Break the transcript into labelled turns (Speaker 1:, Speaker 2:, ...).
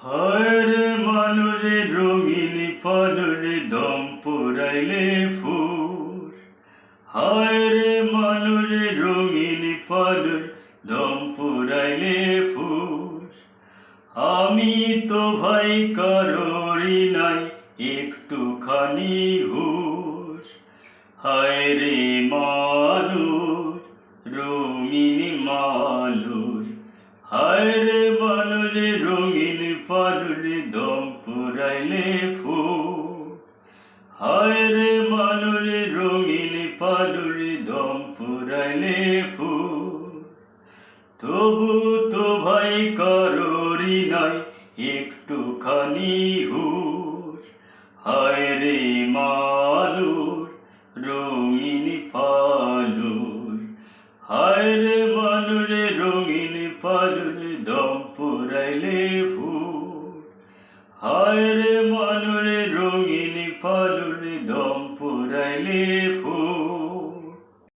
Speaker 1: হায়রে মানুষে রঙিন পালরে দম পুরাইলে ফুর। হায়রে মানুষে রঙিন পালর দম পুরাইলে ফুর। আমি তো ভাই কারোরই নাই একটুখানি হুঁশ। হায়রে মানুষ রঙিন মালুর। হায়রে মানুষে রঙিন পালুরে দম পুরাইলে ফুর। হায়রে মানুষে রঙিন পালুরে দম পুরাইলে ফুর। তবু তো ভাই কারোরই নাই একটুখানি হুঁশ। হায়রে মালুর রঙিন পালুর। হায়রে মানুষে রঙিন পালুরে দম পুরাইলে ফুর। হায়রে মানুষে রঙিন পালুরে দম পুরাইলে ফুর।